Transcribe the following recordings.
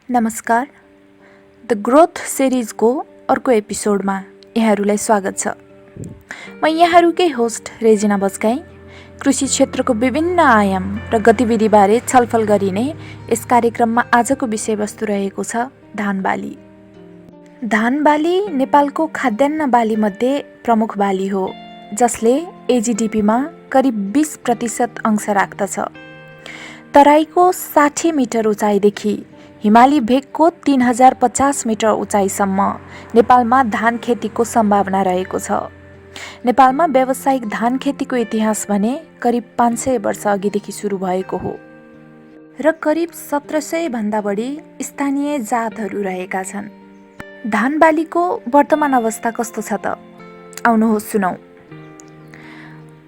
नमस्कार। The growth सिरिजको अर्को एपिसोडमा यहाँहरूलाई स्वागत छ। म यहाँहरूकै होस्ट रेजिना बस्काई। कृषि क्षेत्रको विभिन्न आयाम र गतिविधिबारे छलफल गरिने यस कार्यक्रममा आजको विषयवस्तु रहेको छ धान बाली। धान बाली नेपालको खाद्यान्न बालीमध्ये प्रमुख बाली हो, जसले एजिडिपीमा करिब 20% अंश राख्दछ। तराईको 60 मिटर उचाइदेखि हिमाली भेगको 3050 मिटर उचाइसम्म नेपालमा धान खेतीको सम्भावना रहेको छ। नेपालमा व्यावसायिक धान खेतीको इतिहास भने करिब 500 वर्ष अघिदेखि सुरु भएको हो र करिब 1700 भन्दा बढी स्थानीय जातहरू रहेका छन्। धान बालीको वर्तमान अवस्था कस्तो छ त? आउनुहोस् सुनौ।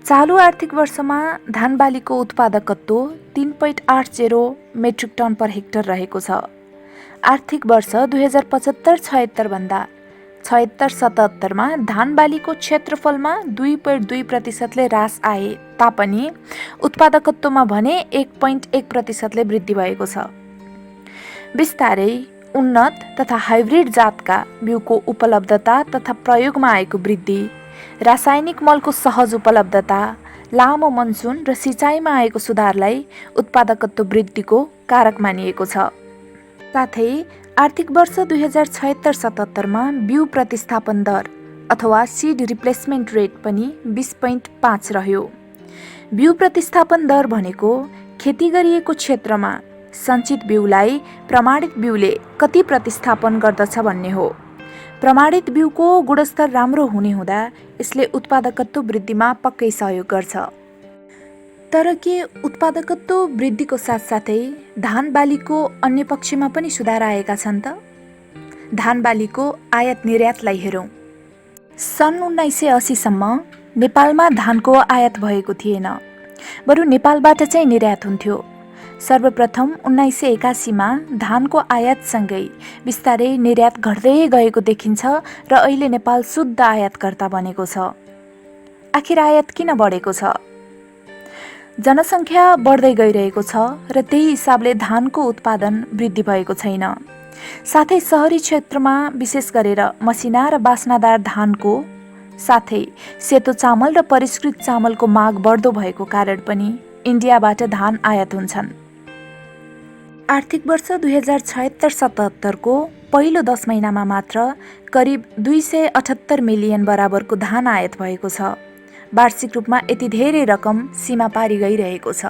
चालु आर्थिक वर्षमा धान बालीको उत्पादकत्व 3.80 मेट्रिक टन पर हेक्टर रहेको छ। आर्थिक वर्ष 2075-76 भन्दा 76-77मा धान बालीको क्षेत्रफलमा 2.2%ले ह्रास आए तापनि उत्पादकत्वमा भने 1.1%ले वृद्धि भएको छ। बिस्तारै उन्नत तथा हाइब्रिड जातका बिउको उपलब्धता तथा प्रयोगमा आएको वृद्धि, रासायनिक मलको सहज उपलब्धता, लामो मनसुन र सिँचाइमा आएको सुधारलाई उत्पादकत्व वृद्धिको कारक मानिएको छ। साथै आर्थिक वर्ष 2076-77मा बिउ प्रतिस्थापन दर अथवा सीड रिप्लेसमेन्ट रेट पनि 20.5 रह्यो। बिउ प्रतिस्थापन दर भनेको खेती गरिएको क्षेत्रमा सञ्चित बिउलाई प्रमाणित बिउले कति प्रतिस्थापन गर्दछ भन्ने हो। प्रमाणित बिउको गुणस्तर राम्रो हुने हुँदा यसले उत्पादकत्व वृद्धिमा पक्कै सहयोग गर्छ। तर के उत्पादकत्व वृद्धिको साथसाथै धान बालीको अन्य पक्षमा पनि सुधार आएका छन् त? धान बालीको आयात निर्यातलाई हेरौँ। सन् 1980सम्म नेपालमा धानको आयात भएको थिएन, बरु नेपालबाट चाहिँ निर्यात हुन्थ्यो। सर्वप्रथम 1981मा धानको आयातसँगै बिस्तारै निर्यात घट्दै गएको देखिन्छ र अहिले नेपाल शुद्ध आयातकर्ता बनेको छ। आखिर आयात किन बढेको छ? जनसङ्ख्या बढ्दै गइरहेको छ र त्यही हिसाबले धानको उत्पादन वृद्धि भएको छैन। साथै सहरी क्षेत्रमा विशेष गरेर मसिना र बास्नादार धानको साथै सेतो चामल र परिष्कृत चामलको माग बढ्दो भएको कारण पनि इन्डियाबाट धान आयात हुन्छन्। आर्थिक वर्ष 2076-77को पहिलो 10 महिनामा मात्र करिब 278 मिलियन बराबरको धान आयात भएको छ। वार्षिक रूपमा यति धेरै रकम सीमा पारी गइरहेको छ।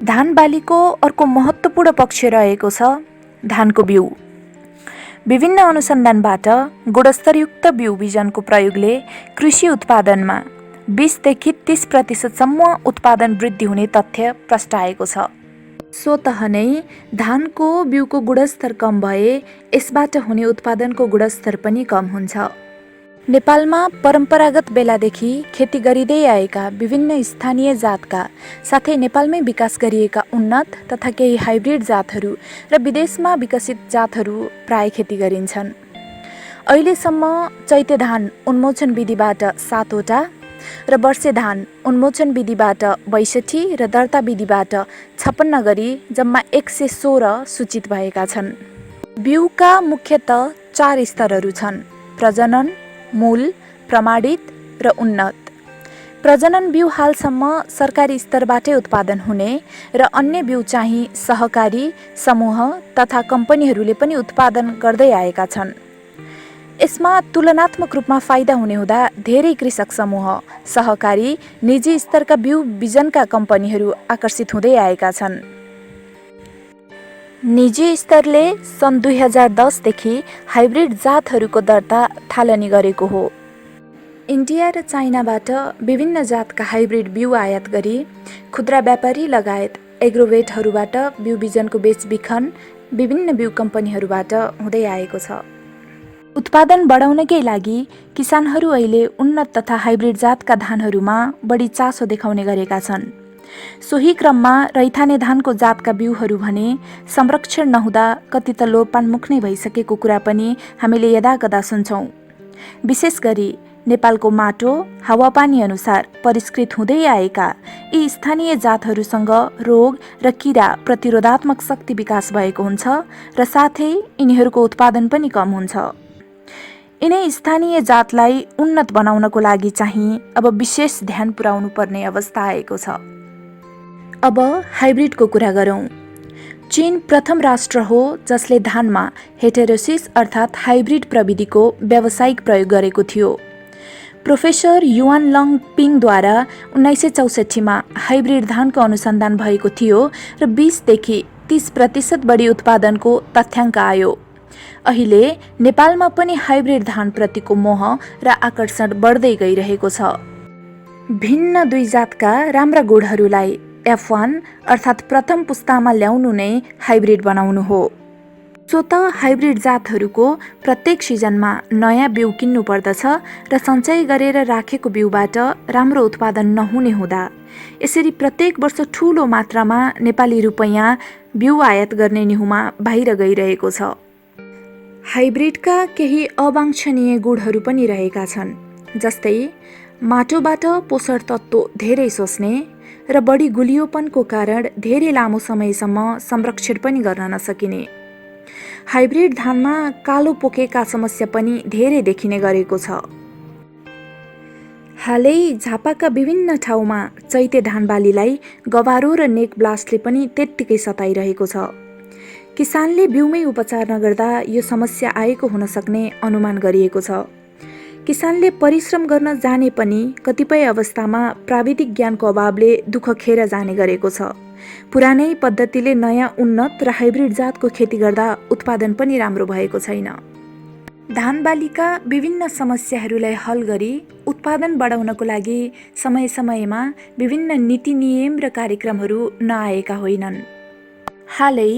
धान बालीको अर्को महत्त्वपूर्ण पक्ष रहेको छ धानको बिउ। विभिन्न अनुसन्धानबाट गुणस्तरयुक्त बिउ बिजनको प्रयोगले कृषि उत्पादनमा 20देखि 30% उत्पादन वृद्धि हुने तथ्य प्रष्ट आएको छ। स्वतः नै धानको बिउको गुणस्तर कम भए यसबाट हुने उत्पादनको गुणस्तर पनि कम हुन्छ। नेपालमा परम्परागत बेलादेखि खेती गरिँदै आएका विभिन्न स्थानीय जातका साथै नेपालमै विकास गरिएका उन्नत तथा केही हाइब्रिड जातहरू र विदेशमा विकसित जातहरू प्राय खेती गरिन्छन्। अहिलेसम्म चैते धान उन्मोचन विधिबाट 7वटा र वर्षे धान उन्मोचन विधिबाट 62 र दर्ता विधिबाट 56 गरी जम्मा 116 सूचित भएका छन्। बिउका मुख्यतः 4 स्तरहरू छन्: प्रजनन, मूल, प्रमाणित र उन्नत। प्रजनन बिउ हालसम्म सरकारी स्तरबाटै उत्पादन हुने र अन्य बिउ चाहिँ सहकारी समूह तथा कम्पनीहरूले पनि उत्पादन गर्दै आएका छन्। यसमा तुलनात्मक रूपमा फाइदा हुने हुँदा धेरै कृषक समूह, सहकारी, निजी स्तरका बिउ बिजनका कम्पनीहरू आकर्षित हुँदै आएका छन्। निजी स्तरले सन् 2010देखि हाइब्रिड जातहरूको दर्ता थालनी गरेको हो। इन्डिया र चाइनाबाट विभिन्न जातका हाइब्रिड बिउ आयात गरी खुद्रा व्यापारी लगायत एग्रोभेटहरूबाट बिउ बिजनको बेचबिखन विभिन्न बिउ कम्पनीहरूबाट हुँदै आएको छ। उत्पादन बढाउनकै लागि किसानहरू अहिले उन्नत तथा हाइब्रिड जातका धानहरूमा बढी चासो देखाउने गरेका छन्। सोही क्रममा रैथाने धानको जातका बिउहरू भने संरक्षण नहुँदा कति त लोपान्मुख नै भइसकेको कुरा पनि हामीले यदाकदा सुन्छौँ। विशेष गरी नेपालको माटो हावापानी अनुसार परिष्कृत हुँदै आएका यी स्थानीय जातहरूसँग रोग र किरा प्रतिरोधात्मक शक्ति विकास भएको हुन्छ र साथै यिनीहरूको उत्पादन पनि कम हुन्छ। यिनै स्थानीय जातलाई उन्नत बनाउनको लागि चाहिँ अब विशेष ध्यान पुर्याउनु पर्ने अवस्था आएको छ। अब हाइब्रिडको कुरा गरौँ। चीन प्रथम राष्ट्र हो जसले धानमा हेटेरोसिस अर्थात् हाइब्रिड प्रविधिको व्यावसायिक प्रयोग गरेको थियो। प्रोफेसर युआन लङ पिङद्वारा 1964मा हाइब्रिड धानको अनुसन्धान भएको थियो र 20 देखि 30% बढी उत्पादनको तथ्याङ्क आयो। अहिले नेपालमा पनि हाइब्रिड धानप्रतिको मोह र आकर्षण बढ्दै गइरहेको छ। भिन्न दुई जातका राम्रा गुणहरूलाई F1 अर्थात् प्रथम पुस्तामा ल्याउनु नै हाइब्रिड बनाउनु हो। स्वत हाइब्रिड जातहरूको प्रत्येक सिजनमा नयाँ बिउ किन्नु पर्दछ र सञ्चय गरेर राखेको बिउबाट राम्रो उत्पादन नहुने हुँदा यसरी प्रत्येक वर्ष ठूलो मात्रामा नेपाली रुपैयाँ बिउ आयात गर्ने निहुमा बाहिर गइरहेको छ। हाइब्रिडका केही अवांछनीय गुणहरू पनि रहेका छन्, जस्तै माटोबाट पोषण तत्त्व धेरै सोच्ने र बढी गुलियोपनको कारण धेरै लामो समयसम्म संरक्षण पनि गर्न नसकिने। हाइब्रिड धानमा कालो पोकेका समस्या पनि धेरै देखिने गरेको छ। हालै झापाका विभिन्न ठाउँमा चैते धान बालीलाई गवारो र नेक ब्लास्टले पनि त्यत्तिकै सताइरहेको छ। किसानले बिउमै उपचार नगर्दा यो समस्या आएको हुन सक्ने अनुमान गरिएको छ। किसानले परिश्रम गर्न जाने पनि कतिपय अवस्थामा प्राविधिक ज्ञानको अभावले दुःख खेर जाने गरेको छ। पुरानै पद्धतिले नयाँ उन्नत र हाइब्रिड जातको खेती गर्दा उत्पादन पनि राम्रो भएको छैन। धान बालीका विभिन्न समस्याहरूलाई हल गरी उत्पादन बढाउनको लागि समय समयमा विभिन्न नीति नियम र कार्यक्रमहरू नआएका होइनन्। हालै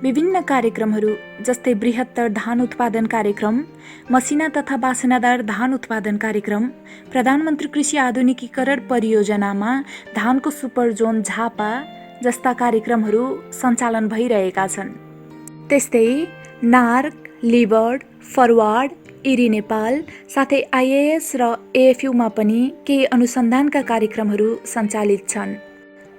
विभिन्न कार्यक्रमहरू जस्तै बृहत्तर धान उत्पादन कार्यक्रम, मसिना तथा बासनादार धान उत्पादन कार्यक्रम, प्रधानमन्त्री कृषि आधुनिकीकरण परियोजनामा धानको सुपर जोन झापा जस्ता कार्यक्रमहरू सञ्चालन भइरहेका छन्। त्यस्तै नार्क, लिबर्ड, फरवार्ड, इरी नेपाल साथै आइएएस र एएफयूमा पनि केही अनुसन्धानका कार्यक्रमहरू सञ्चालित छन्।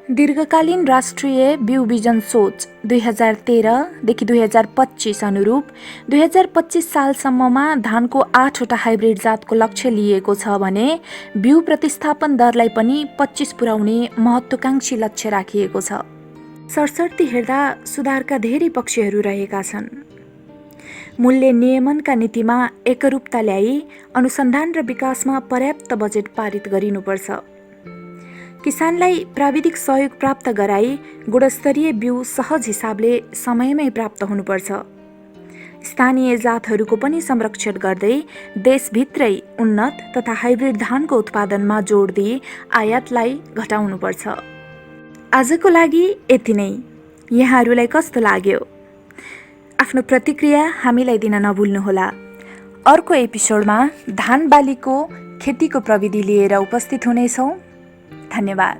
दीर्घकालीन राष्ट्रिय बिउ बिजन सोच 2013 देखि 2025 अनुरूप 2025 सालसम्ममा धानको 8वटा हाइब्रिड जातको लक्ष्य लिएको छ भने बिउ प्रतिस्थापन दरलाई पनि 25 पुर्याउने महत्त्वकांक्षी लक्ष्य राखिएको छ। सरसर्ती हेर्दा सुधारका धेरै पक्षहरू रहेका छन्। मूल्य नियमनका नीतिमा एकरूपता ल्याई अनुसन्धान र विकासमा पर्याप्त बजेट पारित गरिनुपर्छ। किसानलाई प्राविधिक सहयोग प्राप्त गराई गुणस्तरीय बिउ सहज हिसाबले समयमै प्राप्त हुनुपर्छ। स्थानीय जातहरूको पनि संरक्षण गर्दै देशभित्रै उन्नत तथा हाइब्रिड धानको उत्पादनमा जोड दिई आयातलाई घटाउनुपर्छ। आजको लागि यति नै। यहाँहरूलाई कस्तो लाग्यो? आफ्नो प्रतिक्रिया हामीलाई दिन नभुल्नुहोला। अर्को एपिसोडमा धान बालीको खेतीको प्रविधि लिएर उपस्थित हुनेछौँ। धन्यवाद।